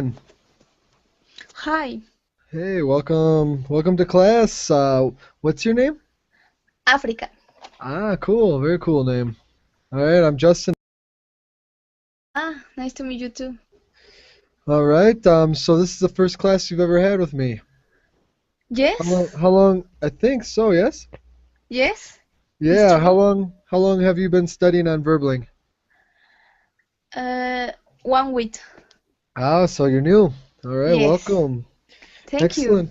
doing? Hi, Hey, welcome to class. What's your name? Africa. Ah, cool, very cool name. All right, I'm Justin. Nice to meet you too. All right, so this is the first class you've ever had with me. How Yes, long? How long? I think so. Yes. yes, it's Yeah. How true. long? How long have you been studying on verbling? Uh, 1 week. Ah, so you're new. All right, Yes, welcome. thank you.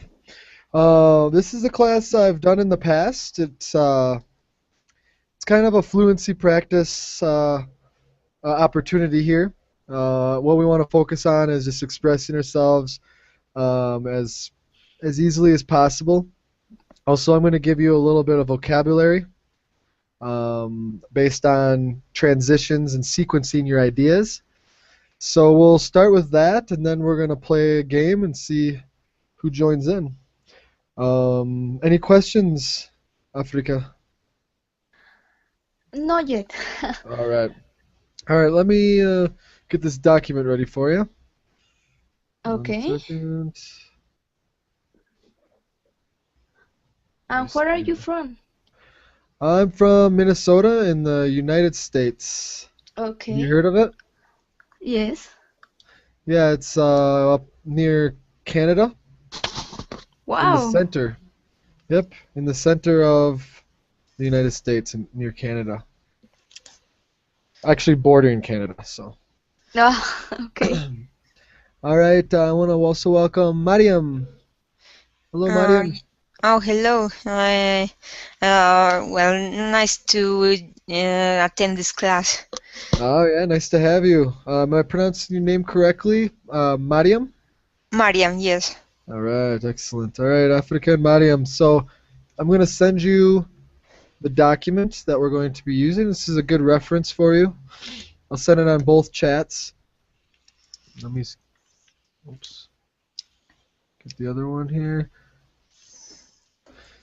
Excellent. This is a class I've done in the past. It's kind of a fluency practice opportunity here. What we want to focus on is just expressing ourselves um, as as easily as possible. Also, I'm going to give you a little bit of vocabulary based on transitions and sequencing your ideas. So we'll start with that, and then we're going to play a game and see who joins in. Any questions, Africa? Not yet. All right. All right, let me get this document ready for you. One Okay. second. Let me And see where are you here. from? I'm from Minnesota in the United States. Have you Okay. heard of it? Yes. Yeah, it's up near Canada, in the Wow. center. Yep, in the center of the United States, near Canada. Actually, bordering Canada. So, Okay. all right. I want to also welcome Mariam. Hello, Uh, Mariam. Hello. Well, nice to attend this class. Oh yeah, nice to have you. Am I pronouncing your name correctly? Mariam. Mariam, yes. All right, excellent. All right, Africa and Mariam. So, I'm going to send you the document that we're going to be using. This is a good reference for you. I'll send it on both chats. Let me, oops, get the other one here.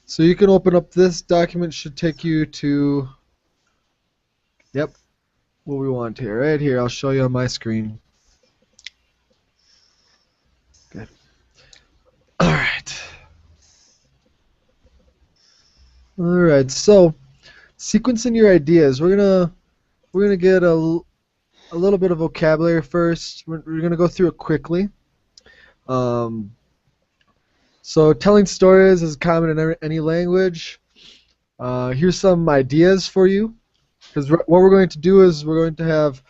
So you can open up this document. Should take you to, yep, what we want here. Right here. I'll show you on my screen. Good. All right. All right. So sequencing your ideas. We're gonna get a little bit of vocabulary first. We're gonna go through it quickly. Um, so telling stories is common in any language. Here's some ideas for you. Because what we're going to do is we're going to have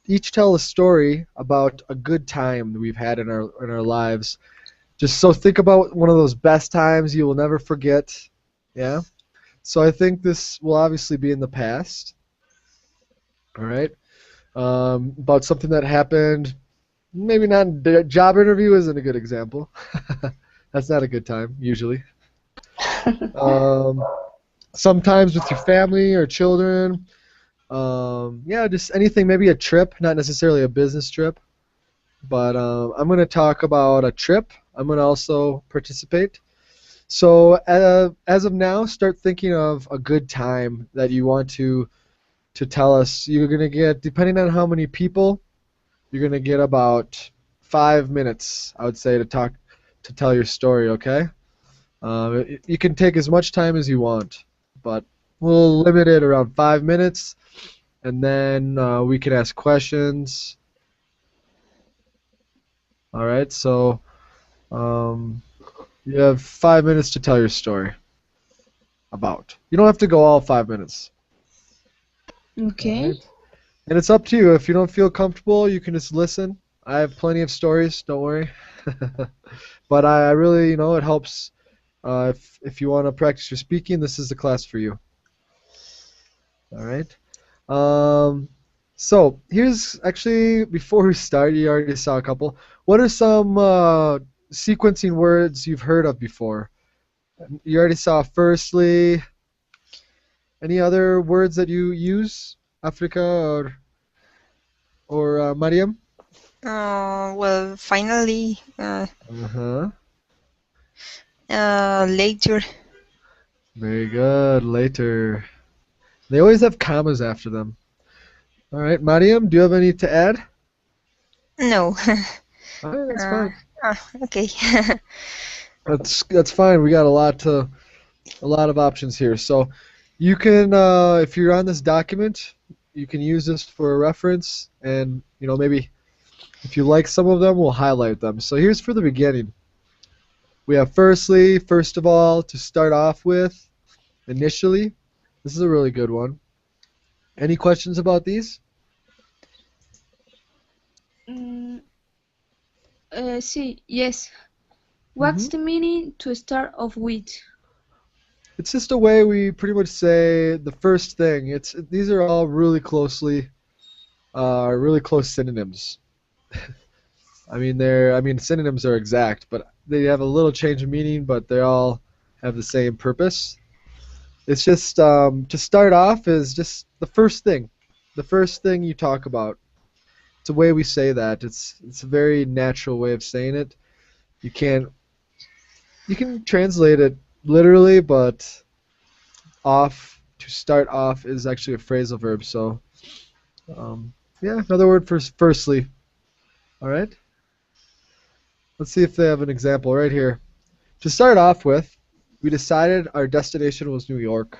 each tell a story about a good time that we've had in our lives. Just so think about one of those best times you will never forget. Yeah. So I think this will obviously be in the past. All right. About something that happened. Maybe not a job interview isn't a good example. That's not a good time usually. Um, Sometimes with your family or children. Yeah, just anything. Maybe a trip, not necessarily a business trip. But I'm going to talk about a trip. I'm going to also participate. So as of now, start thinking of a good time that you want to tell us. You're going to get, depending on how many people, you're going to get about 5 minutes, I would say, to tell your story. Okay. You can take as much time as you want, but we'll limit it around 5 minutes, and then we can ask questions. All right. So. Um, You have 5 minutes to tell your story about. You don't have to go all 5 minutes. All Okay. right. And it's up to you. If you don't feel comfortable, you can just listen. I have plenty of stories. Don't worry. But I really, it helps. If you want to practice your speaking, this is the class for you. All right. Um, so here's actually before we start, you already saw a couple. What are some sequencing words you've heard of before? You already saw firstly. Any other words that you use, Africa or Mariam? Well, finally, Uh-huh. later. Very good. Later. They always have commas after them. All right, Mariam, do you have any to add? No. All right, that's Uh, fine. okay. That's fine. We got a lot of options here. So you can, if you're on this document, you can use this for a reference, and maybe if you like some of them, we'll highlight them. So here's for the beginning. We have firstly, first of all, to start off with, initially. This is a really good one. Any questions about these? Mm, see, yes. hmm What's the meaning to start off with? It's just a way we pretty much say the first thing. These are all really close synonyms. I mean synonyms are exact, but they have a little change of meaning, but they all have the same purpose. It's just to start off is just the first thing you talk about. It's a way we say that. It's a very natural way of saying it. You can't you can translate it literally, but off to start off is actually a phrasal verb. So um, yeah, another word for firstly. All right. Let's see if they have an example right here. To start off with, we decided our destination was New York.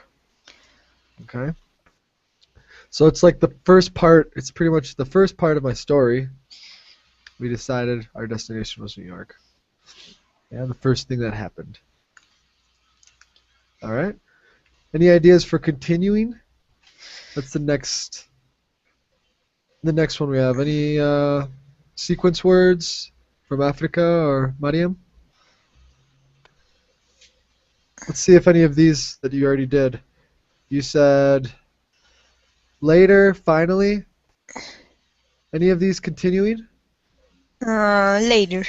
Okay. So it's like the first part. It's pretty much the first part of my story. We decided our destination was New York. Yeah, the first thing that happened. All right. Any ideas for continuing? That's the next one we have. Any sequence words from Africa or Mariam? Let's see if any of these that you already did. You said later, finally. Any of these continuing? Later.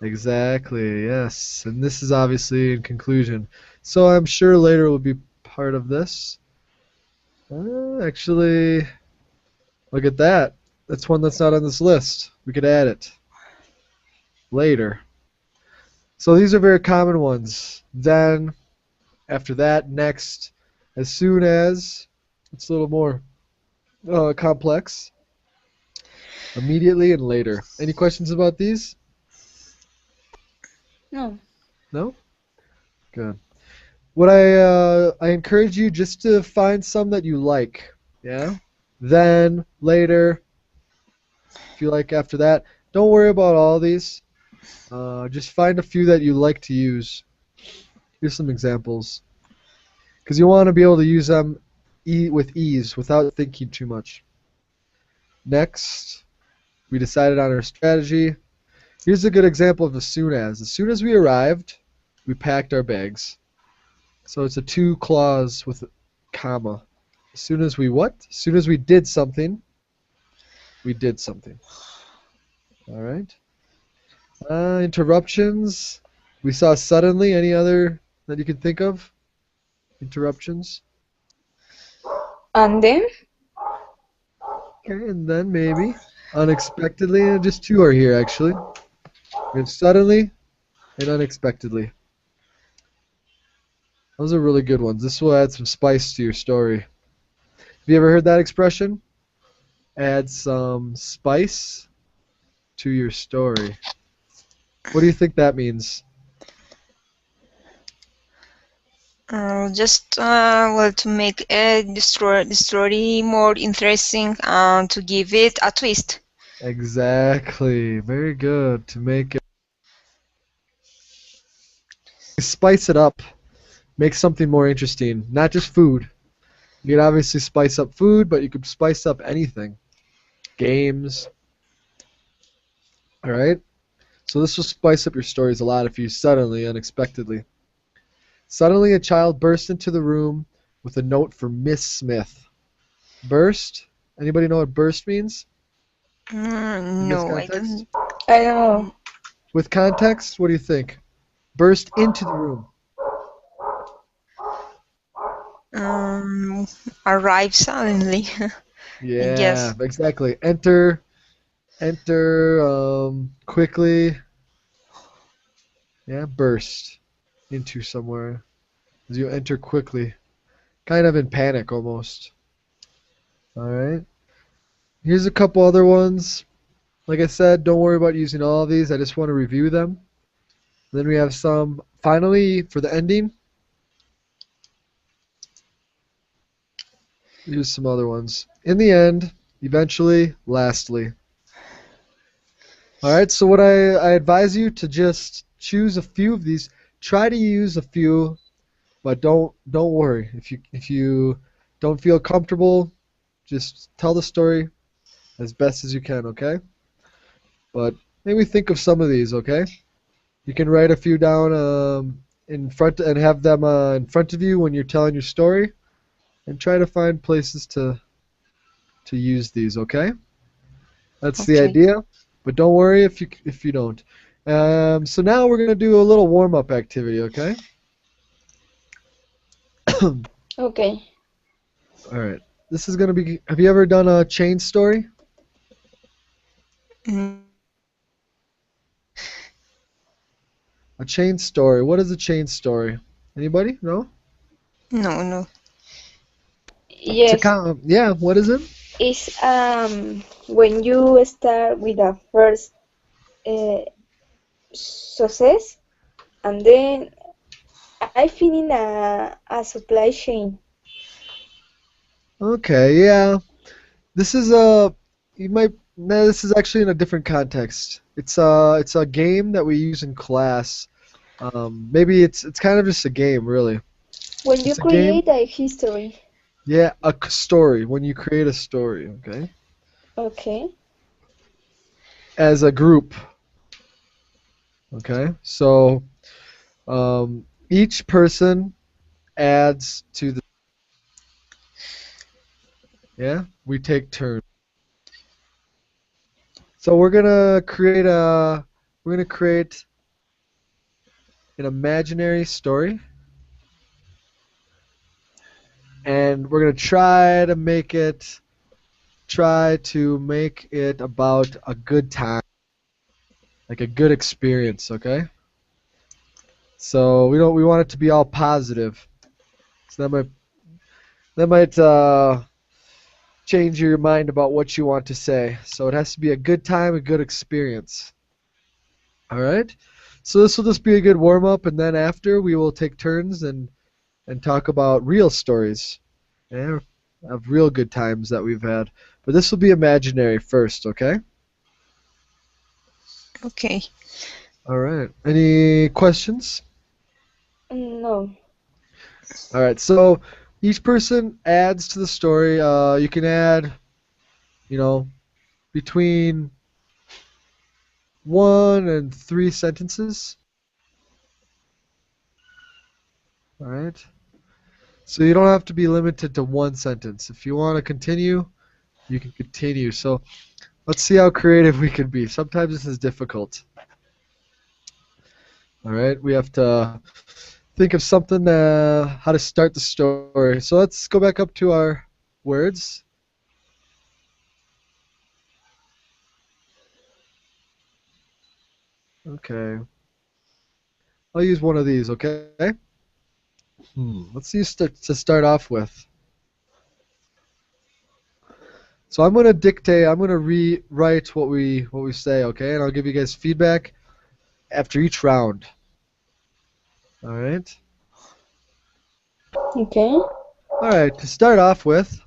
Exactly, yes. And this is obviously in conclusion. So I'm sure later will be part of this. Actually, look at that. That's one that's not on this list. We could add it. Later. So these are very common ones. Then, after that, next, as soon as, it's a little more complex. Immediately and later. Any questions about these? No. No? Good. What I encourage you just to find some that you like. Yeah? Then, later, if you like after that. Don't worry about all these. Just find a few that you like to use. Here's some examples. Because you want to be able to use them with ease without thinking too much. Next, we decided on our strategy. Here's a good example of as soon as. As soon as we arrived, we packed our bags. So it's a two clause with a comma. As soon as we what? As soon as we did something, we did something. All right. Interruptions. We saw suddenly. Any other that you can think of? Interruptions. And then, Okay, and then maybe unexpectedly. Just two are here actually. We have suddenly and unexpectedly. Those are really good ones. This will add some spice to your story. Have you ever heard that expression? Add some spice to your story. What do you think that means? Just well, to make the story more interesting and to give it a twist. Exactly. Very good. To make it spice it up, make something more interesting. Not just food. You can obviously spice up food, but you could spice up anything. Games. All right. So this will spice up your stories a lot if you suddenly, unexpectedly. Suddenly, a child burst into the room with a note for Miss Smith. Burst? Anybody know what burst means in this No, I context? don't. I don't know. With context, what do you think? Burst into the room. Um, Arrive suddenly. I Yeah, guess. exactly. Enter quickly. Yeah, burst into somewhere. As you enter quickly. Kind of in panic almost. All right. Here's a couple other ones. Like I said, don't worry about using all of these. I just want to review them. Then we have some, finally, for the ending, use some other ones. In the end, eventually, lastly. All right, so what I advise you to just choose a few of these. Try to use a few, but don't worry. If you don't feel comfortable, just tell the story as best as you can, okay? But maybe think of some of these, okay? You can write a few down in front and have them in front of you when you're telling your story, and try to find places to use these, okay? That's the Okay. idea. But don't worry if you don't. So now we're gonna do a little warm-up activity, okay? All Okay. right. This is gonna be. Have you ever done a chain story? Mm, A chain story. What is a chain story? Anybody? No? no, no. It's a Yes, yeah. What is it? it's when you start with a first uh, success and then I finish a supply chain. Okay. Yeah. This is a. You might. No, this is actually in a different context. It's a game that we use in class. Maybe it's kind of just a game, really. When you It's a game. create a history. Yeah, story. When you create a story, okay, Okay. as a group, okay. So each person adds to the. Yeah, we take turns. So we're gonna create an imaginary story, and we're gonna try to make it about a good time, like a good experience, okay? So we want it to be all positive. So that might change your mind about what you want to say. So it has to be a good time, a good experience. All right. So this will just be a good warm up, and then after we will take turns and talk about real stories, yeah, of real good times that we've had. But this will be imaginary first, okay? Okay. All right. Any questions? No. All right. So each person adds to the story. You can add, you know, between 1 and 3 sentences. All right. So you don't have to be limited to one sentence. If you want to continue, you can continue. So let's see how creative we can be. Sometimes this is difficult. All right. We have to think of something how to start the story. So let's go back up to our words. Okay. I'll use one of these, okay? Let's use to start off with. So I'm gonna dictate. I'm gonna rewrite what we say, okay? And I'll give you guys feedback after each round. All right. Okay. All right. To start off with,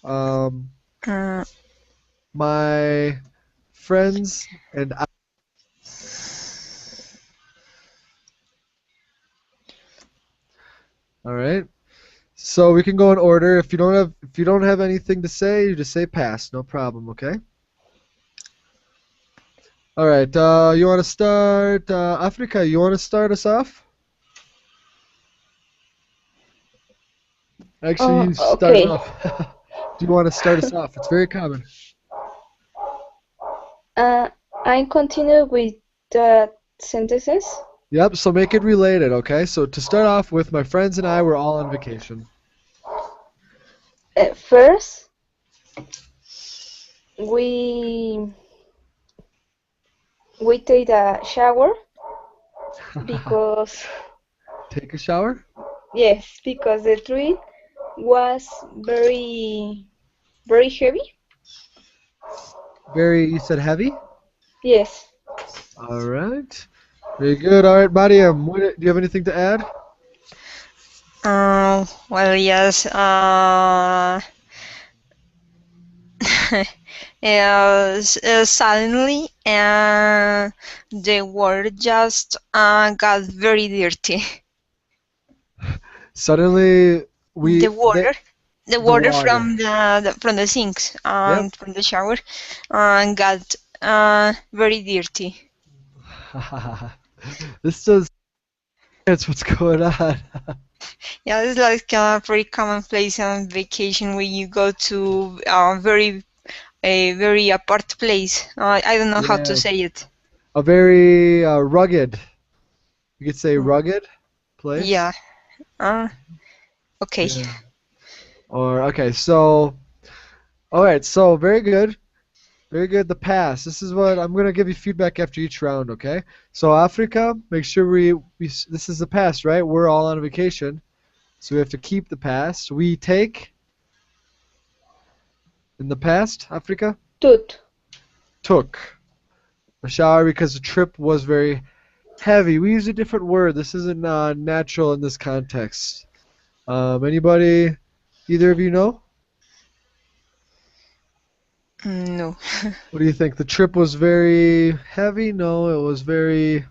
um, Uh, my friends and I. All right. So we can go in order. If you don't have anything to say, you just say pass. No problem. Okay. All right. You want to start, Africa? You want to start us off? Actually, you start Okay. off. Do you want to start us off? It's very common. Uh, I continue with the sentences. Yep. So make it related. Okay. So to start off with, my friends and I were all on vacation. First, we we take a shower because Take a shower. yes, because the tree was very Very heavy? Very, you said heavy? Yes. All right. Very good. All right, Mariam, do you have anything to add? Well, yes. Yes, suddenly, the water just got very dirty. Suddenly, The the water, the the water water. from the sinks Yep. and from the shower got very dirty. This does. That's what's going on. Yeah, it's like a very common place on vacation when you go to a very apart place. I don't know how to Yeah. say it. A very rugged. You could say Mm, rugged Yeah. place. Uh, okay. Yeah. Or okay, so all right, so very good. Very good. The pass. This is what I'm gonna give you feedback after each round, okay? So Africa, make sure this is the pass, right? We're all on vacation, so we have to keep the past. We take in the past, Africa Toot. took a shower because the trip was very heavy. We use a different word. This isn't natural in this context. Anybody? Either of you know? No. What do you think? The trip was very heavy? No, it was very.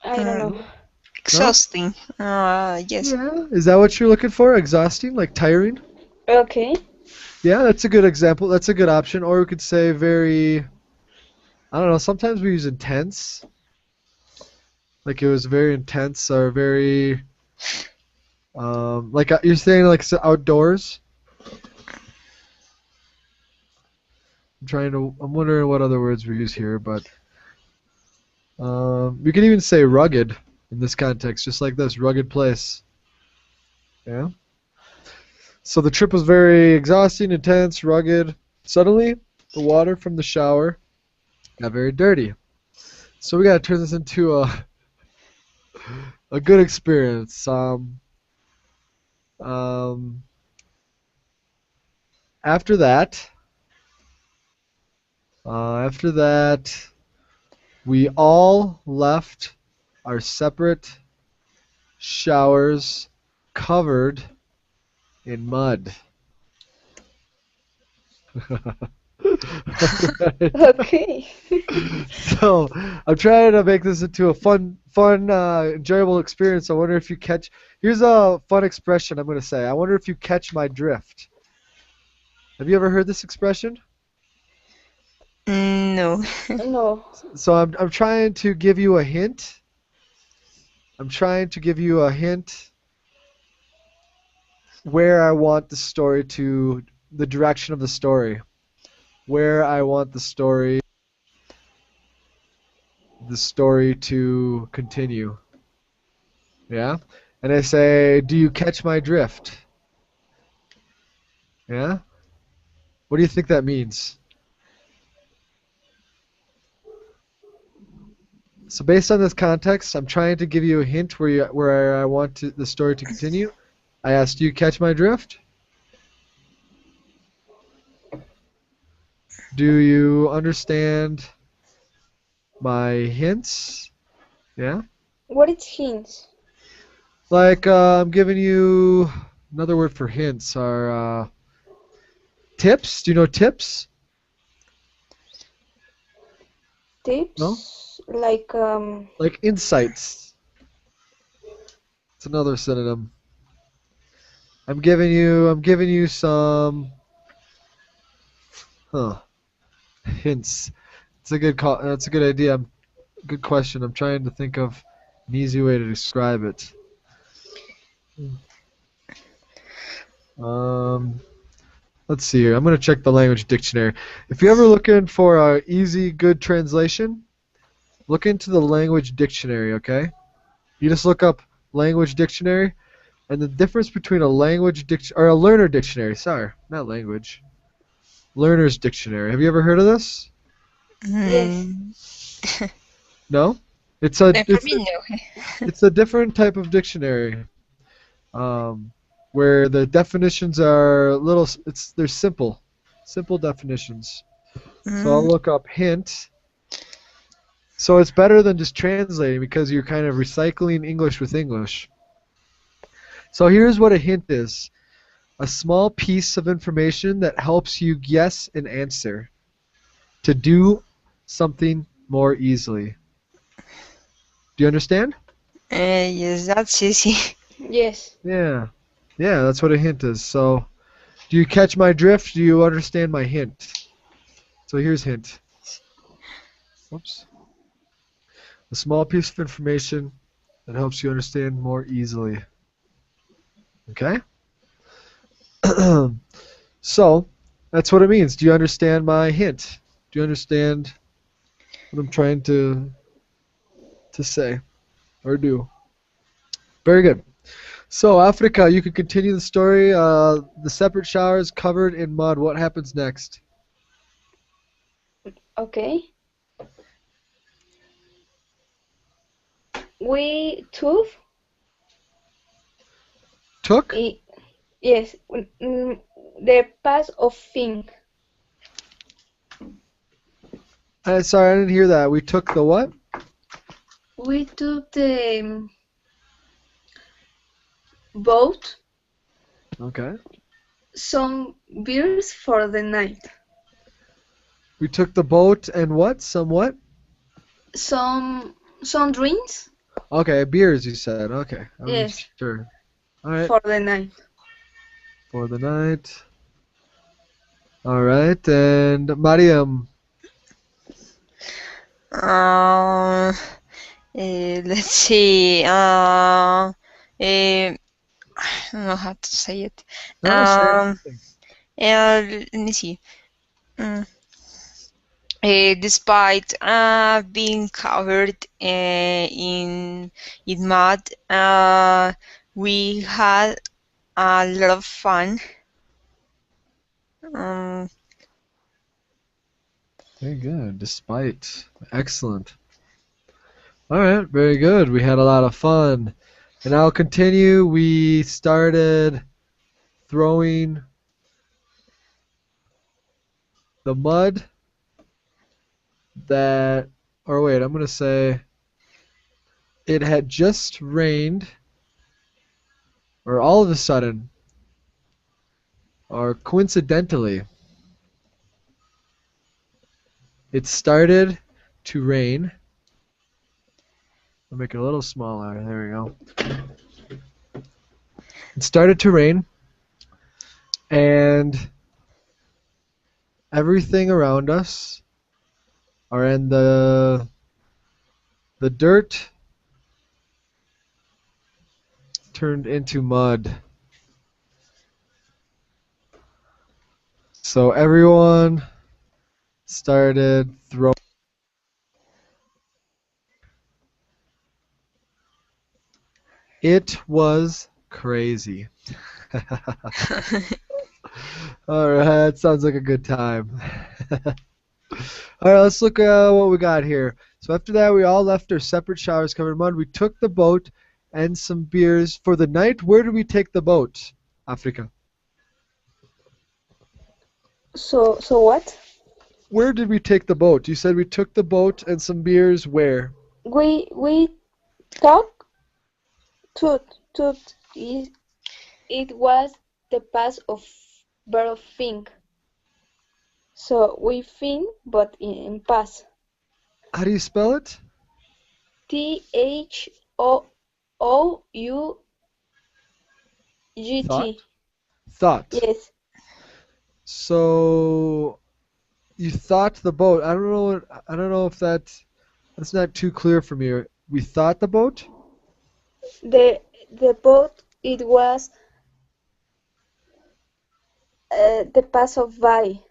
I don't know. Um, No? No? exhausting. Yes. Yeah. Is that what you're looking for? Exhausting? Like tiring? Okay. Yeah, that's a good example. That's a good option. Or we could say very. I don't know. Sometimes we use intense. Like it was very intense or very. Like you're saying, like outdoors. I'm wondering what other words we use here, but you can even say rugged in this context, just like this, rugged place. Yeah. So the trip was very exhausting, intense, rugged. Suddenly, the water from the shower got very dirty. So we gotta turn this into a good experience. Um, after that, after that, we all left our separate showers covered in mud. Alright. Okay. So I'm trying to make this into a fun, enjoyable experience. I wonder if you catch. Here's a fun expression I'm going to say. I wonder if you catch my drift. Have you ever heard this expression? No. No. So I'm trying to give you a hint. I'm trying to give you a hint where I want the direction of the story, where I want the story to continue. Yeah? And I say, "Do you catch my drift?" Yeah? What do you think that means? So based on this context, I'm trying to give you a hint where I want the story to continue. I asked, "Do you catch my drift? Do you understand my hints?" Yeah? What is hints? Like I'm giving you another word for hints are tips. Do you know tips? No? Tips? Like Like insights. It's another synonym. I'm giving you some hints. It's a good call. That's a good idea. Good question. I'm trying to think of an easy way to describe it. Um, let's see here. I'm gonna check the language dictionary. If you're ever looking for a easy, good translation, look into the language dictionary. Okay? You just look up language dictionary, and the difference between a or a learner dictionary. Sorry, not language. Learner's dictionary. Have you ever heard of this? yes. Mm, No. It's a for me, no. it's a different type of dictionary. Um, where the definitions are little. They're simple definitions. So I'll Mm, look up hint. So it's better than just translating because you're kind of recycling English with English. So here's what a hint is: a small piece of information that helps you guess an answer to do something more easily. Do you understand? yes, that's easy. Yes. Yeah. Yeah, that's what a hint is. So, do you catch my drift? Do you understand my hint? So here's hint. Oops. A small piece of information that helps you understand more easily. Okay? So, that's what it means. Do you understand my hint? Do you understand what I'm trying to say or do? Very good. So, Africa, you can continue the story. The separate showers covered in mud. What happens next? Okay. We took Took? it. Yes. The pass of thing. Sorry, I didn't hear that. We took the what? We took the boat, Okay. some beers for the night, We took the boat and what? Somewhat? some drinks, Okay, beers, you said. Okay, I wasn't yes, sure. All right, for the night. for the night. All right, and Mariam. Uh, let's see. I don't know how to say it. No, say Um, anything. let me see. Mm. Despite being covered in mud, we had a lot of fun. Um, Very good. Despite. Excellent. All right, very good. We had a lot of fun. And I'll continue. We started throwing the mud that, or wait, I'm going to say it had just rained, or all of a sudden, or coincidentally, it started to rain. I'll make it a little smaller. There we go. It started to rain, and everything around us are in the dirt turned into mud. So everyone started throwing. It was crazy. All right, that sounds like a good time. All right, let's look at what we got here. So after that, we all left our separate showers covered in mud. We took the boat and some beers for the night. Where did we take the boat, Africa? So what? Where did we take the boat? You said we took the boat and some beers. Where? We talk to it was the pass of verb think. So we think, but in past. How do you spell it? Thought. THOOUGT. Thought. Yes. So you thought the boat. I don't know. I don't know if that's not too clear for me. We thought the boat. The boat it was the pass of by.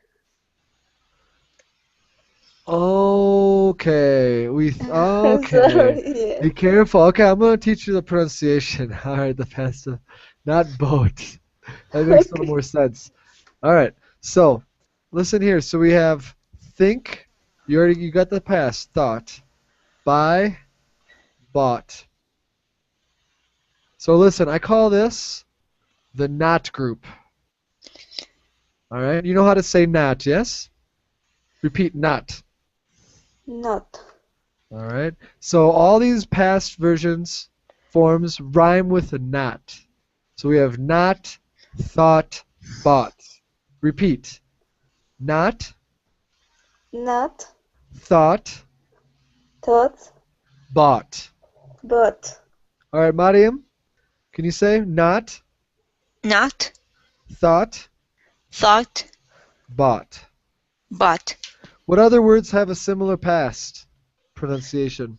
Okay. Okay. Sorry. Yeah. Be careful. Okay, I'm gonna teach you the pronunciation. All right, the pasta, not boat. That makes a little Okay. more sense. All right. So, listen here. So we have think. You got the past thought. Buy, bought. So listen. I call this the not group. All right, you know how to say not, yes? Repeat not. Not. All right, so all these past versions forms rhyme with a not. So we have not, thought, bought. Repeat. Not, Not. thought, Thought. bought. But. All right, Mariam, can you say not, Not, thought, thought, bought? but. What other words have a similar past pronunciation?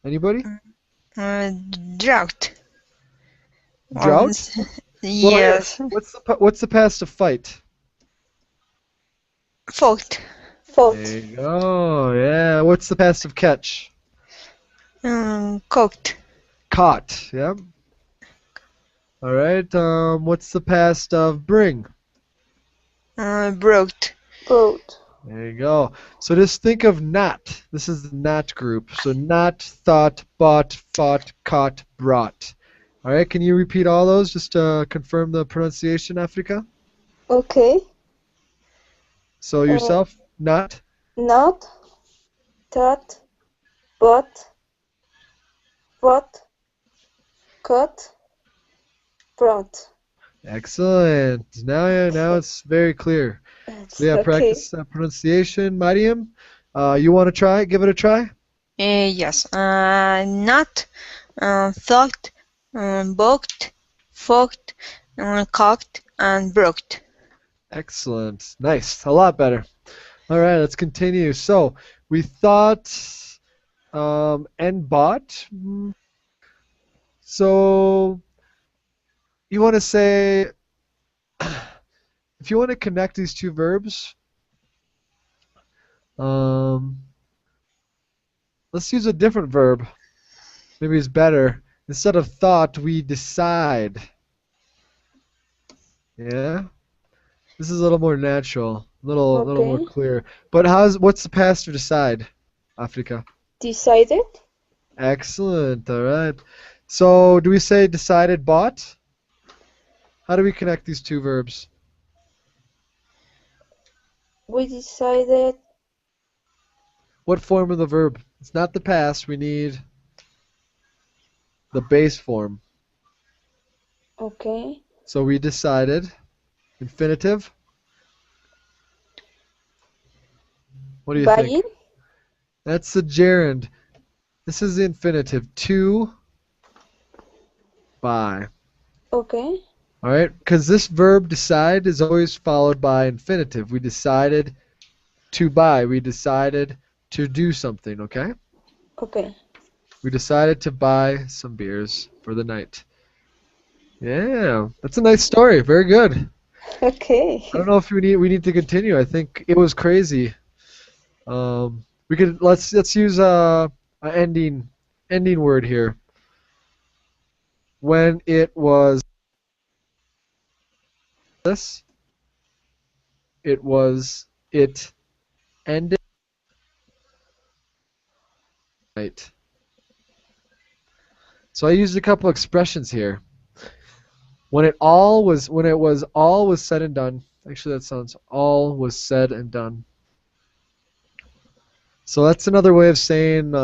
Anybody? Uh, Drought. Drought? Well, yeah. Yes. What's the past of fight? Fought. Fought. There you go. Yeah. What's the past of catch? Cooked. Caught. Yeah. All right. What's the past of bring? Brought. Brought. There you go. So just think of not. This is the not group. So not, thought, bought, fought, caught, brought. All right. Can you repeat all those just to confirm the pronunciation, Africa? Okay. So yourself, not. Not. Thought. But. What. Cut. Brought. Excellent. Now it's very clear. So yeah, Okay. practice that pronunciation. Mariam, you want to try? Give it a try. Yes. Not. Thought. Booked. Fucked. Cocked. And brooked. Excellent. Nice. A lot better. All right, let's continue. So we thought and bought. So you want to say, if you want to connect these two verbs, let's use a different verb. Maybe it's better. Instead of thought, we decide. Yeah? This is a little more natural, little more Okay. clear. But what's the past of decide, Africa? Decided. Excellent. All right. So do we say decided bought? How do we connect these two verbs? We decided. What form of the verb? It's not the past. We need the base form. Okay. So we decided. Infinitive. What do you Buying. think? That's the gerund. This is the infinitive. To buy. Okay. All right, because this verb decide is always followed by infinitive. We decided to buy. We decided to do something, okay? Okay. We decided to buy some beers for the night. Yeah, that's a nice story. Very good. Okay. I don't know if we need to continue. I think it was crazy. We could let's use a ending word here. When it was this, it ended night. So I used a couple expressions here. When it was all was said and done. Actually, that sounds all was said and done. So that's another way of saying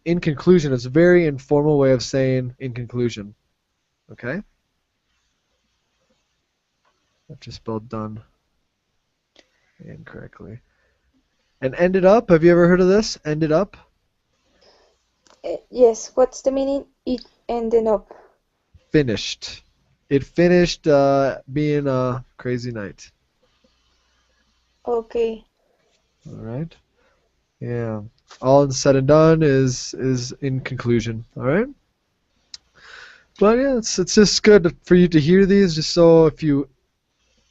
in conclusion. It's a very informal way of saying in conclusion. Okay? I just spelled done incorrectly. And ended up, have you ever heard of this? Ended up? Yes. What's the meaning? It ended up. Finished. It finished being a crazy night. Okay. All right? Yeah. All said and done is in conclusion. All right? But yeah, it's just good for you to hear these, just so if you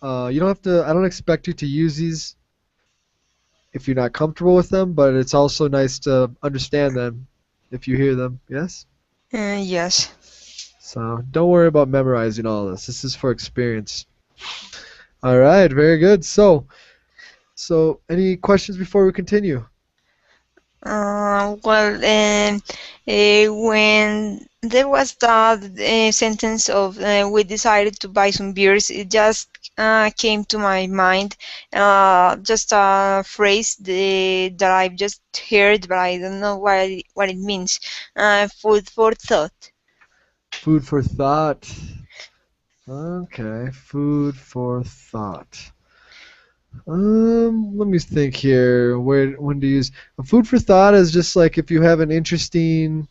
don't have to. I don't expect you to use these if you're not comfortable with them, but it's also nice to understand them if you hear them. Yes. Yes. So don't worry about memorizing all this. This is for experience. All right. Very good. So any questions before we continue? Well, when there was that sentence of we decided to buy some beers. It just came to my mind. Just a phrase that I've just heard, but I don't know what it means. Food for thought. Food for thought. Okay, food for thought. Let me think here. When to use a food for thought is just like if you have an interesting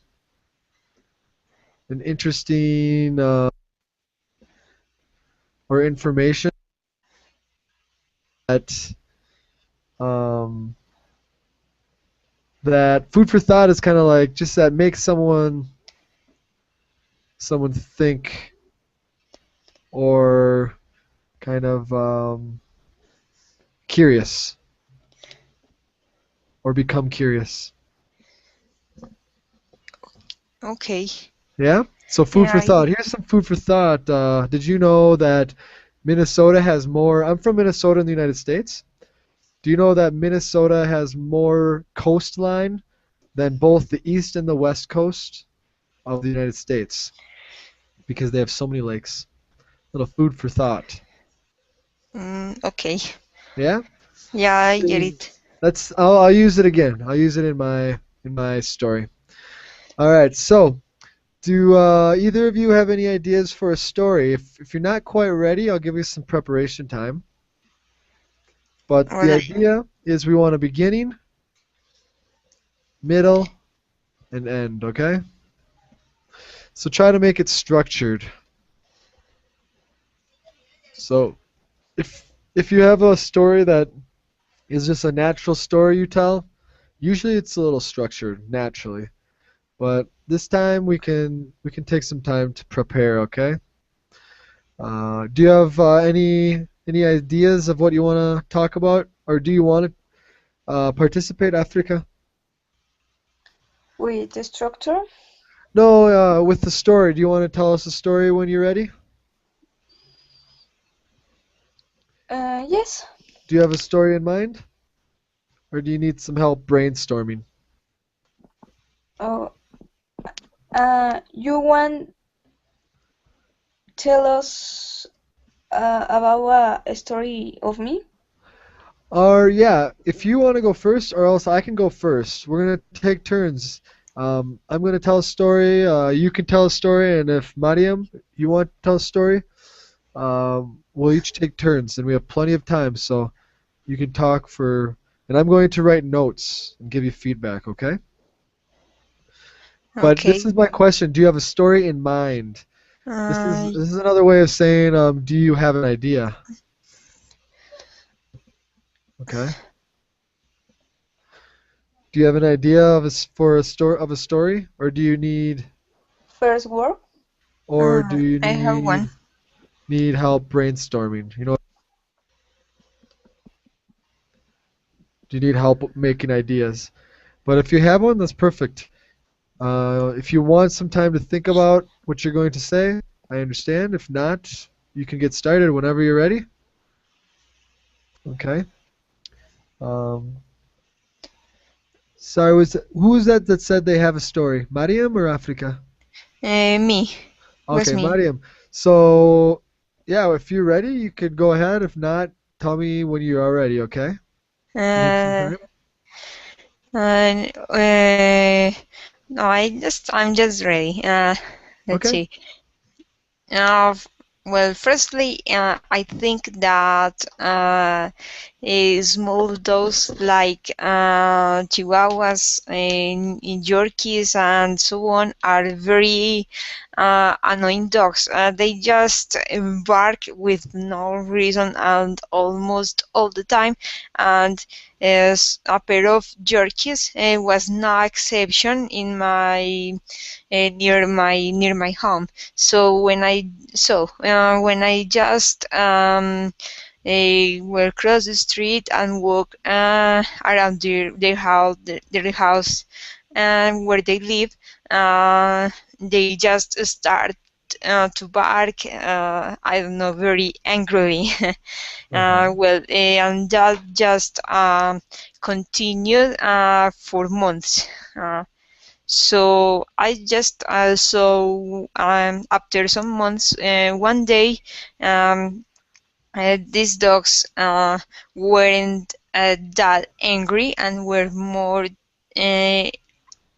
or information that um that food for thought is kind of like just that makes someone think or kind of curious or become curious. Okay. Yeah? So food for Yeah. thought. Here's some food for thought. Did you know that Minnesota has more? I'm from Minnesota in the United States. Do you know that Minnesota has more coastline than both the east and the west coast of the United States because they have so many lakes? Little food for thought. Okay. Yeah? Yeah, I get it. I'll use it again. I'll use it in my story. All right. So, do either of you have any ideas for a story? If you're not quite ready, I'll give you some preparation time. But the Well, idea is we want a beginning, middle, and end, okay? So try to make it structured. So if you have a story that is just a natural story you tell, usually it's a little structured naturally. But this time we can take some time to prepare, okay? Do you have any ideas of what you want to talk about, or do you want to participate, Africa? With the structure? No, with the story. Do you want to tell us a story when you're ready? Yes. Do you have a story in mind, or do you need some help brainstorming? Oh, you want tell us about a story of me? Or yeah, if you want to go first, or else I can go first. We're gonna take turns. I'm gonna tell a story. You can tell a story, and if Mariam, you want to tell a story, we'll each take turns, and we have plenty of time, so you can talk for. And I'm going to write notes and give you feedback, okay? But this okay. is my question: do you have a story in mind? This is Uh, this is another way of saying, do you have an idea? Okay. Do you have an idea for a story, or First word? do you I have need one. need help brainstorming? Do you need help making ideas? But if you have one, that's perfect. If you want some time to think about what you're going to say, I understand. If not, you can get started whenever you're ready. Okay. Um, sorry, who was that said they have a story? Mariam or Africa? Me. Was Okay, me. Mariam. So, yeah, if you're ready, you could go ahead. If not, tell me when you are ready, okay? You need some Uh, time? and no, I'm just ready. Let's Okay. see. Uh, well, firstly, I think that a small dogs like Chihuahuas in Yorkies and so on are very annoying dogs. They just bark with no reason and almost all the time. And as a pair of Yorkies was no exception in my near my home. So when I just will cross the street and walk around their house and where they live, they just start to bark. I don't know, very angrily. Uh-huh. And that just continued for months. Uh, So I just saw after some months, one day, um, these dogs weren't that angry and were more uh,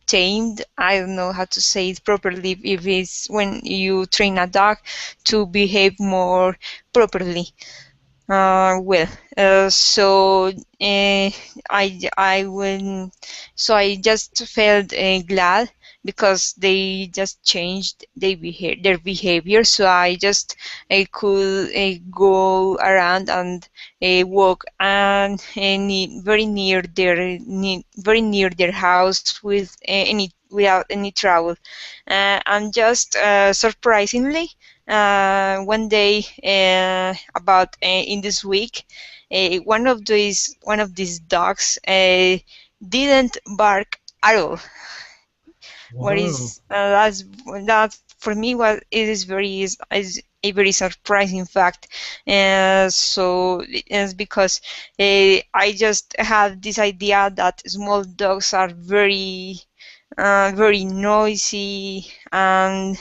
tamed. I don't know how to say it properly, if it's when you train a dog to behave more properly. Well, so I will, so I just felt glad because they just changed their behavior. So I just could go around and walk and very near their house with any without any trouble. And just surprisingly, one day about in this week, one of these dogs didn't bark at all. What Wow. is that for me? What it is a very surprising fact. So it's because I just had this idea that small dogs are very noisy and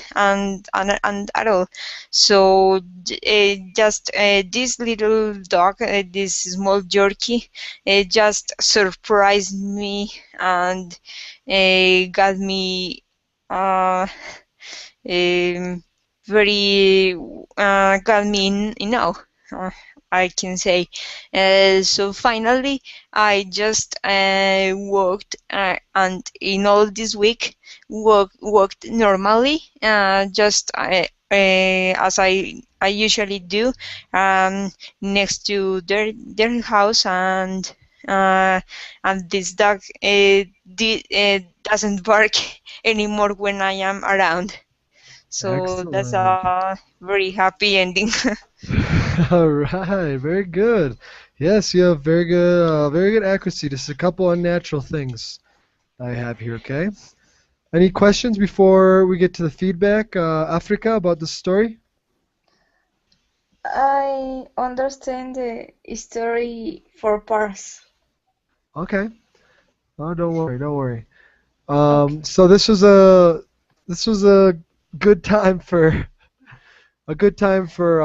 at all. So just this little dog, this small Yorkie, just surprised me and got me uh, um, very got me in awe, uh, I can say. So finally, I just walked and in all this week walked normally, just as I usually do, next to their house, uh, and this dog doesn't bark anymore when I am around. So that's Excellent. a very happy ending. All right, very good. Yes, you have very good accuracy. Just a couple unnatural things I have here. Okay. Any questions before we get to the feedback, Africa, about the story? I understand the story for parts. Okay. Oh, don't worry, don't worry. Okay. So this was a good time for a good time for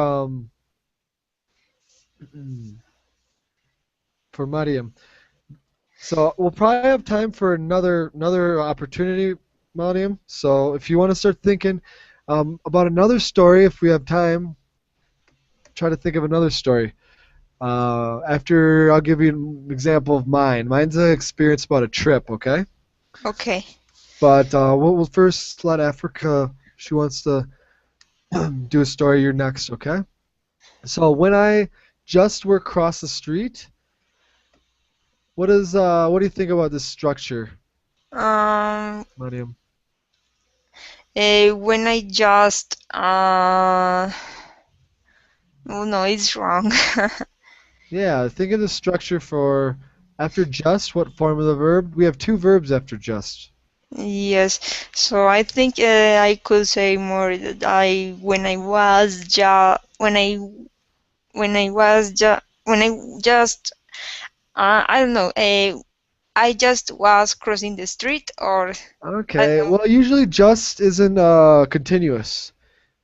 Mariam. So we'll probably have time for another opportunity, Mariam. So if you want to start thinking about another story, if we have time, try to think of another story. After I'll give you an example of mine. Mine's an experience about a trip, okay? Okay. But we'll first let Africa. She wants to do a story. You're next, okay? So when I just were across the street, what do you think about this structure, Um, Mariam? when I just oh no, it's wrong. Yeah, think of the structure for after just. What form of the verb? We have two verbs after just. Yes. So I think I could say more that I when I was just when I just I don't know. I just was crossing the street, or I don't Okay. know. Well, usually just isn't continuous.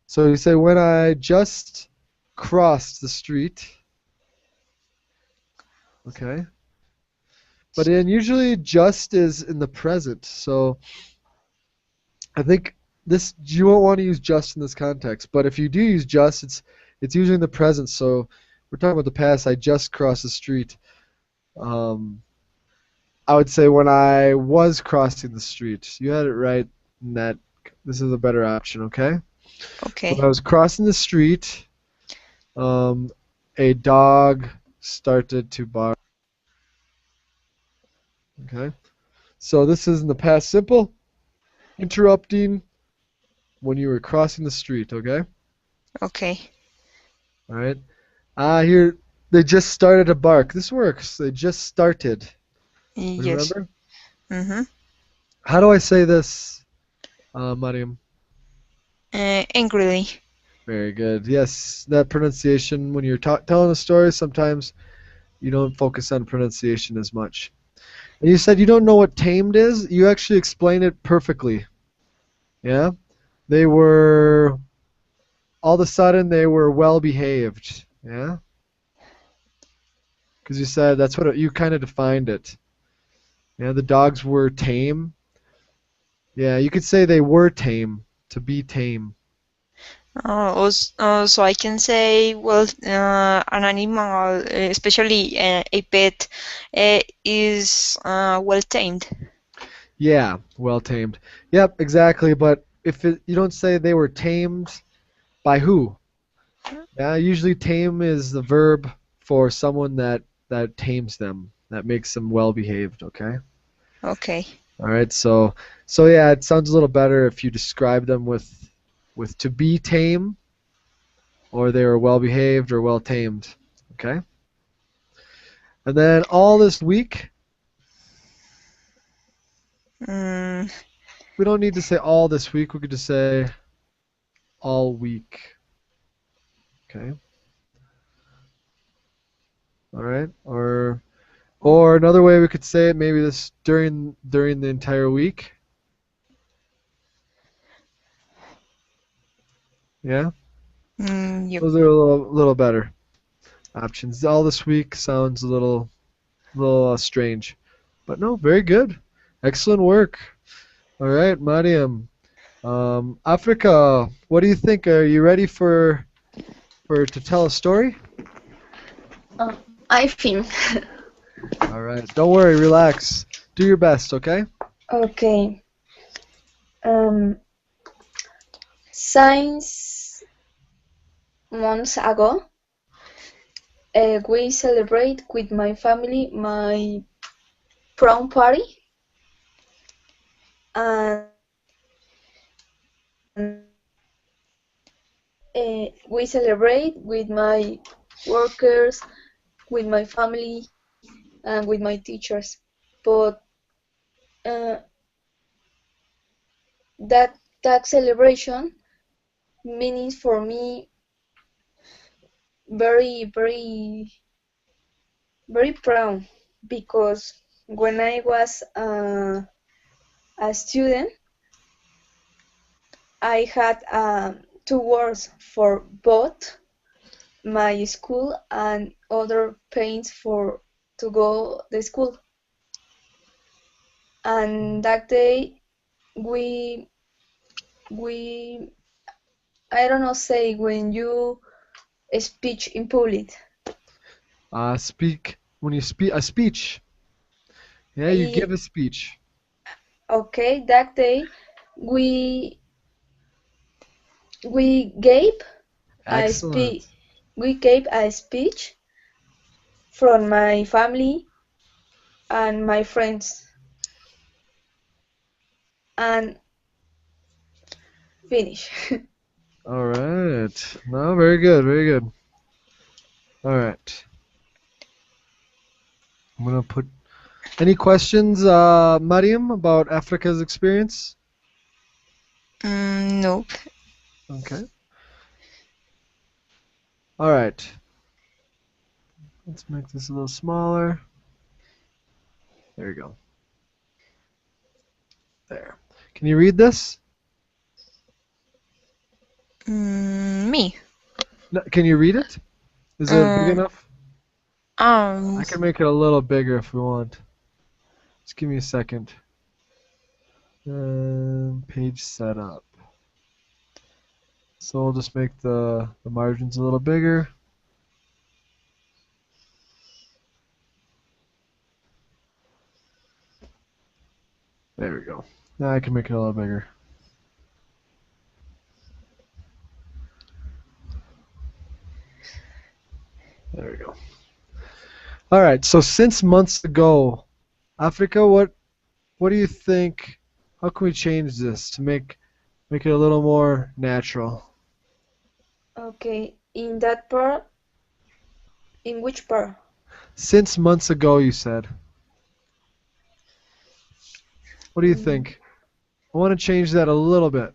So you say when I just crossed the street. Okay. But then usually just is in the present. So I think this you won't want to use just in this context. But if you do use just, it's usually in the present. So we're talking about the past. I just crossed the street. Um, I would say when I was crossing the street. You had it right in that this is a better option, okay? When I Okay. was crossing the street, um, a dog started to bark. Okay? So this is in the past simple, interrupting when you were crossing the street, okay? Okay. All right. Here they just started to bark. This works. They just started. Yes. Remember? Mm-hmm. How do I say this, Mariam? Angrily. Very good. Yes, that pronunciation when you're telling a story, sometimes you don't focus on pronunciation as much. And you said you don't know what tamed is. You actually explained it perfectly. Yeah, they were all of a sudden they were well behaved. Yeah, because you said that's what you kind of defined it. Yeah, the dogs were tame. Yeah, you could say they were tame, to be tame. So I can say, well, an animal, especially a pet, is well tamed. Yeah, well tamed. Yep, exactly. But if you don't say they were tamed by who? Yeah, usually tame is the verb for someone that tames them, that makes them well behaved. Okay. Okay. All right. So yeah, it sounds a little better if you describe them with to be tame, or they were well behaved or well tamed. Okay. And then all this week, Mm, we don't need to say all this week. We could just say all week. Okay. All right. Or another way we could say it, maybe this during the entire week. Yeah. yep. Those are a little better options. All this week sounds a little strange, but no, very good, excellent work. All right, Mariam. Africa, what do you think? Are you ready for to tell a story? I think. All right, don't worry, relax. Do your best, okay? Okay. Um, since months ago, we celebrate with my family my prom party, and we celebrate with my workers, with my family, and with my teachers. But uh, that celebration means for me very very proud, because when I was a student, I had two words for both my school and other pains for to go the school. And that day we we I don't know, say when you speech in public. Speak when you speak a speech. Yeah, you give I, a speech. okay, that day we we gave a Excellent. speech we gave a speech from my family and my friends, and finish. All right. No, very good, very good. All right. I'm gonna put. Any questions, Mariam, about Africa's experience? Nope. Okay. All right. Let's make this a little smaller. There you go. There. Can you read this? Me. No, can you read it? Is it big Uh, enough? I um, can make it a little bigger if we want. Just give me a second. Page setup. So we'll just make the margins a little bigger. There we go. Now I can make it a little bigger. There we go. All right. So since months ago, Africa, what do you think? How can we change this to make it a little more natural? Okay, in that part, in which part? Since months ago, you said. What do you Mm, think? I want to change that a little bit.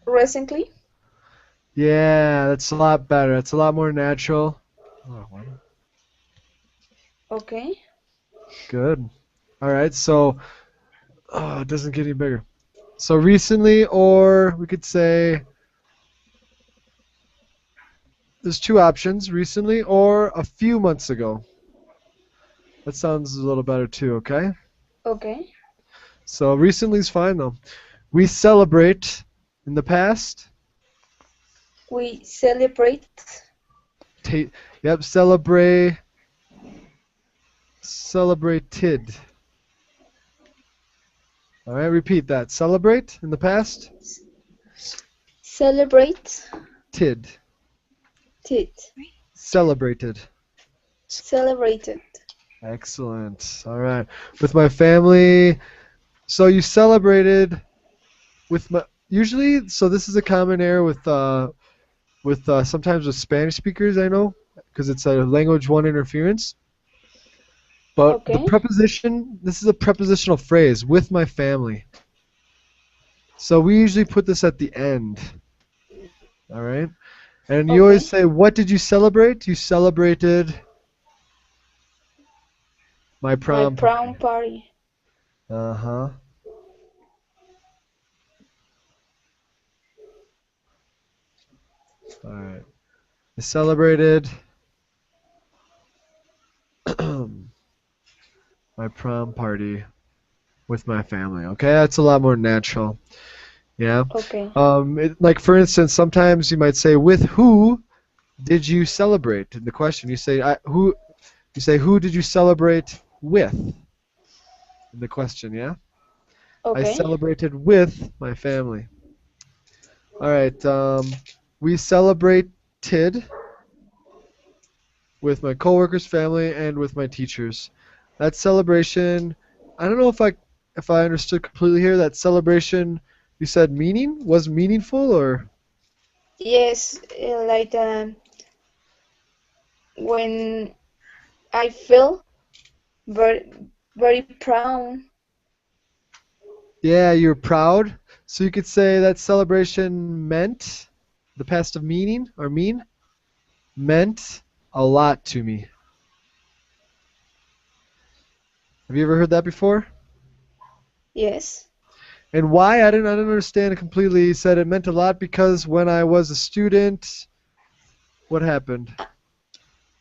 recently? Yeah, that's a lot better. It's a lot more natural. Oh, what? Okay. Good. All right. So, it doesn't get any bigger. So recently, or we could say there's two options: recently or a few months ago. That sounds a little better too. Okay. Okay. So recently is fine though. We celebrate in the past. We celebrate. Ta- yep. Celebrated. All right. Repeat that. Celebrate in the past. Celebrate. Tid. Tit. Celebrated. Celebrated. Excellent. All right. With my family. So you celebrated with my usually. So this is a common error with sometimes with Spanish speakers. I know because it's a language one interference. But the Okay. preposition. This is a prepositional phrase. With my family. So we usually put this at the end. All right. And you always Okay. say, "What did you celebrate?" You celebrated my My prom prom party. party. Uh huh. All right. I celebrated my prom party with my family. Okay, that's a lot more natural. Yeah. Okay. Like for instance, sometimes you might say, "With who did you celebrate?" In the question, you say, "Who?" You say, "Who did you celebrate with?" In the question, yeah. I Okay. celebrated with my family. All right. We celebrated with my coworkers, family, and with my teachers. That celebration, I don't know if I understood completely here. That celebration, you said meaning was meaningful, or Yes, like when I feel very very proud. yeah, you're proud. So you could say that celebration meant the past of meaning or mean meant a lot to me. Have you ever heard that before? Yes. And why? I didn't understand it completely. You said it meant a lot because when I was a student, what happened?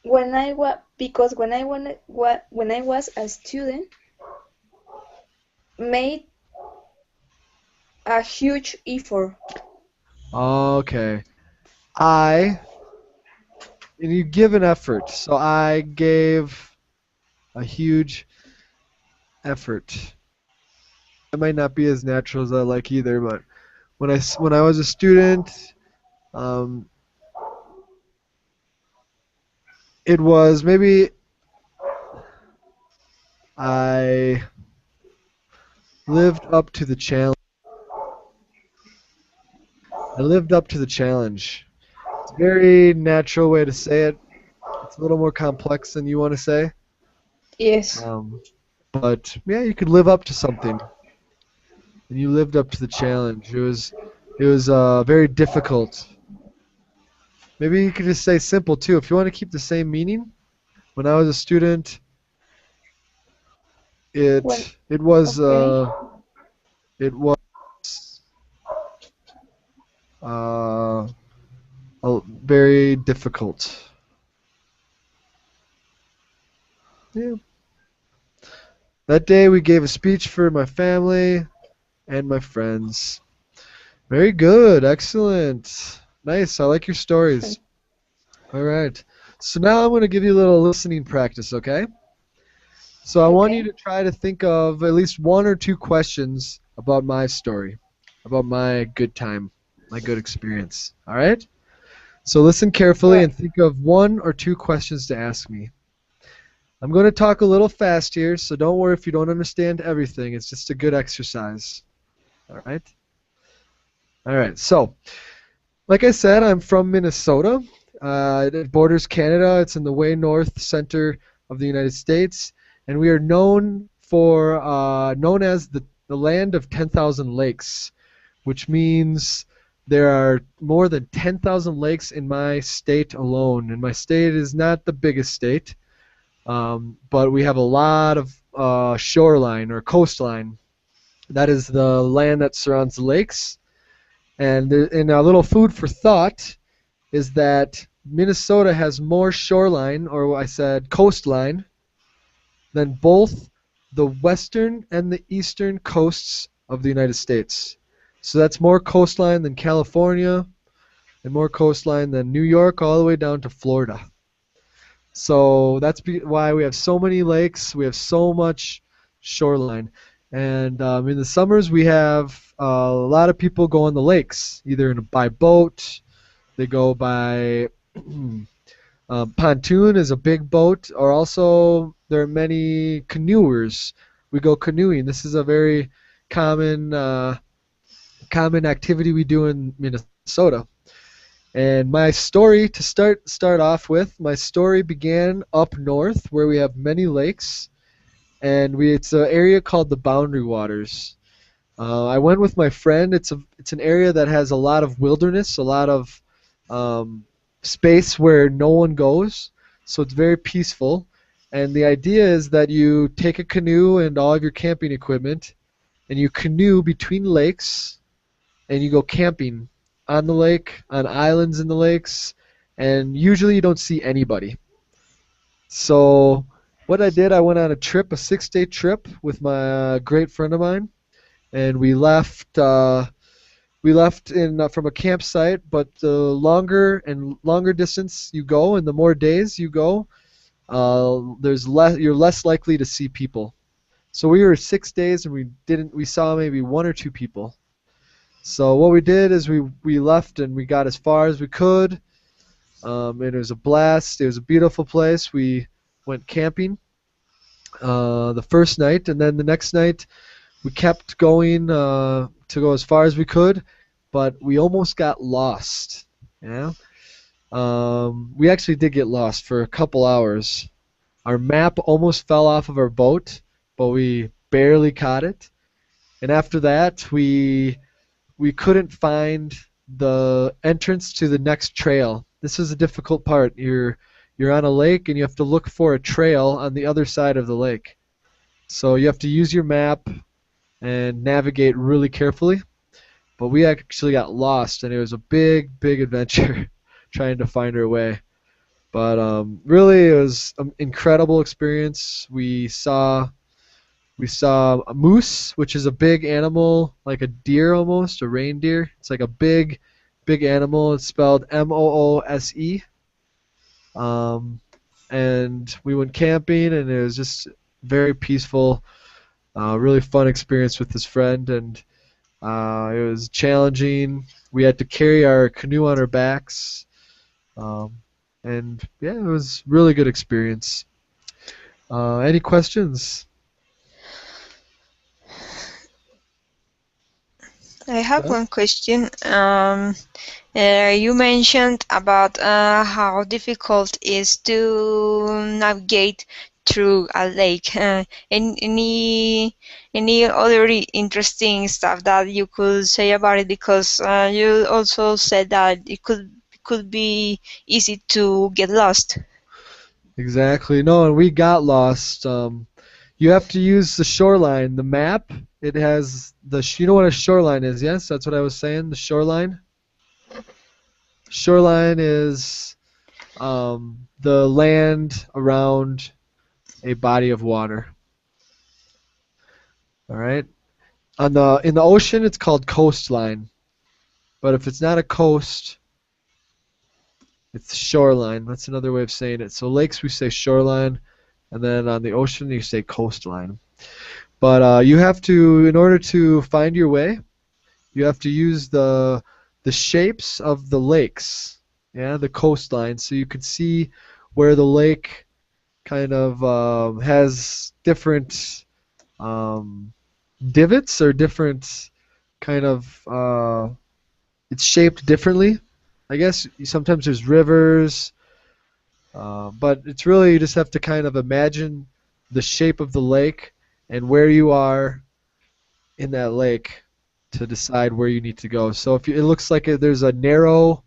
When I was because when I was a student, made a huge effort. Okay. I and you give an effort. So I gave a huge effort. It might not be as natural as I like either, but when I was a student, um, it was maybe I lived up to the challenge. I lived up to the challenge. It's a very natural way to say it. It's a little more complex than you want to say. Yes. Um, but yeah, you could live up to something, and you lived up to the challenge. It was very difficult. Maybe you could just say simple too. If you want to keep the same meaning, when I was a student, When it it was okay. uh, it was uh, very difficult. Yeah. That day we gave a speech for my family and my friends. Very good, excellent, nice. I like your stories. All right. So now I'm going to give you a little listening practice, okay? So I want you Okay. to try to think of at least one or two questions about my story, about my good time, my good experience. All right? So listen carefully Right. and think of one or two questions to ask me. I'm going to talk a little fast here, so don't worry if you don't understand everything. It's just a good exercise. All right? All right. So, like I said, I'm from Minnesota. It borders Canada. It's in the way north center of the United States, and we are known as the land of 10,000 lakes, which means there are more than 10,000 lakes in my state alone. And my state is not the biggest state, but we have a lot of shoreline or coastline. That is the land that surrounds the lakes. And a little food for thought is that Minnesota has more shoreline, or I said coastline, than both the western and the eastern coasts of the United States. So that's more coastline than California and more coastline than New York all the way down to Florida. So that's why we have so many lakes. We have so much shoreline. And in the summers, we have a lot of people go on the lakes, either by boat, they go by pontoon is a big boat, or also there are many canoers. We go canoeing. This is a very common common activity we do in Minnesota. And my story to start off with, my story began up north where we have many lakes, and it's an area called the Boundary Waters. I went with my friend. It's an area that has a lot of wilderness, a lot of space where no one goes, so it's very peaceful. And the idea is that you take a canoe and all of your camping equipment, and you canoe between lakes, and you go camping on the lake, on islands in the lakes, and usually you don't see anybody. So what I did, I went on a trip, a 6-day trip with my great friend of mine, and we left. We left in from a campsite, but the longer distance you go, and the more days you go, you're less likely to see people. So we were 6 days, and we saw maybe one or two people. So what we did is we left and we got as far as we could, and it was a blast. It was a beautiful place. We went camping the first night, and then the next night we kept going to go as far as we could, but we almost got lost. Yeah, we actually did get lost for a couple hours. Our map almost fell off of our boat, but we barely caught it. And after that, we couldn't find the entrance to the next trail. This is a difficult part. You're on a lake and you have to look for a trail on the other side of the lake. So you have to use your map and navigate really carefully. But we actually got lost, and it was a big adventure trying to find our way. But really, it was an incredible experience. We saw a moose, which is a big animal, like a deer almost, a reindeer. It's like a big animal. It's spelled Moose. And we went camping, and it was just very peaceful, really fun experience with this friend. And it was challenging. We had to carry our canoe on our backs. And yeah, it was a really good experience. Any questions? I have one question. You mentioned about how difficult it is to navigate through a lake. Any other interesting stuff that you could say about it? Because you also said that it could be easy to get lost. Exactly. No, and we got lost. You have to use the shoreline. The map, it has you know what a shoreline is, yes? That's what I was saying, the shoreline. Shoreline is the land around a body of water. All right. In the ocean, it's called coastline. But if it's not a coast, it's shoreline. That's another way of saying it. So lakes, we say shoreline, and then on the ocean, you say coastline. But you have to, in order to find your way, you have to use the shapes of the lakes, yeah, the coastline, so you can see where the lake kind of has different divots or different kind of it's shaped differently. I guess sometimes there's rivers, but it's really you just have to kind of imagine the shape of the lake and where you are in that lake to decide where you need to go. So if it looks like there's a narrow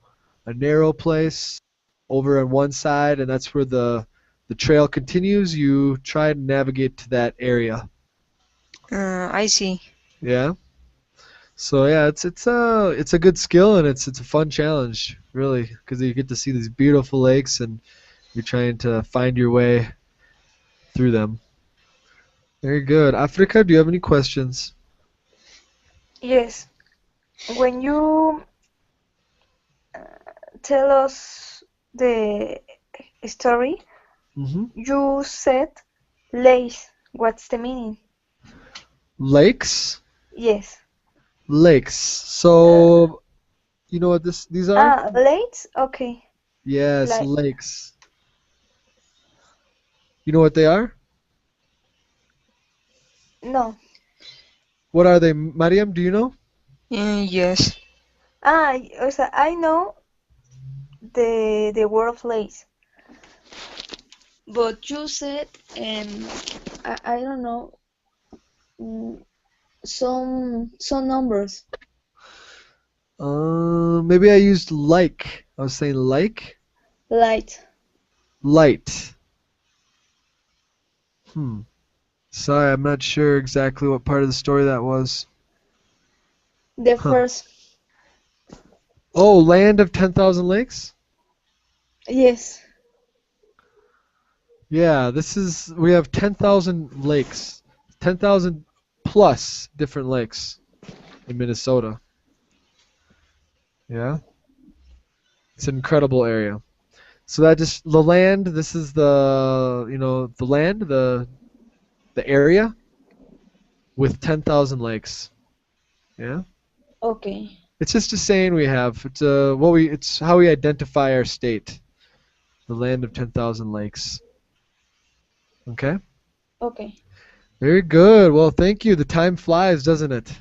place over on one side, and that's where the the trail continues, you try to navigate to that area. I see. Yeah. So yeah, it's a good skill and it's a fun challenge, really, because you get to see these beautiful lakes and you're trying to find your way through them. Very good. Africa, do you have any questions? Yes. When you tell us the story, Hmm. you said lace. What's the meaning? Lakes? Yes. Lakes. Uh, So, you know what these are? lace? Okay. Yes, Like, lakes. You know what they are? no. What are they? Mariam, do you know? Yes. O sea, I know the word of lace. But you said, I don't know, mm, some numbers. Maybe I used like. I was saying like. Light. Light. Hmm. Sorry, I'm not sure exactly what part of the story that was. The Huh. first. Oh, Land of 10,000 Lakes? Yes. Yeah, we have 10,000 lakes. 10,000 plus different lakes in Minnesota. Yeah. It's an incredible area. So that just the land, this is the land, the area with 10,000 lakes. Yeah. Okay. It's just a saying we have. It's how we identify our state. The land of 10,000 lakes. Okay? Okay. Very good. Well, thank you. The time flies, doesn't it?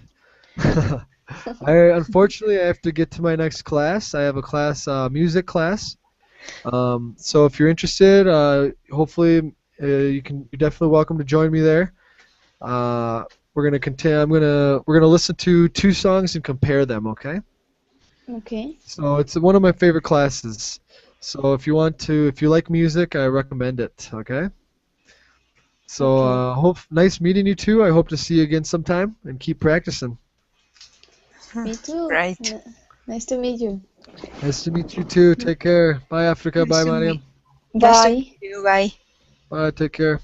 Unfortunately I have to get to my next class. I have a class, music class. So if you're interested, hopefully you're definitely welcome to join me there. Uh, we're gonna continue. We're gonna listen to two songs and compare them. Okay. Okay. So it's one of my favorite classes. So if you like music, I recommend it. Okay. So Okay. nice meeting you too. I hope to see you again sometime and keep practicing. Me too. Right. Nice to meet you. Nice to meet you too. Take care. Bye, Africa. Nice Bye, to Mariam. meet. Nice to Bye. meet you. Bye. Bye. Take care.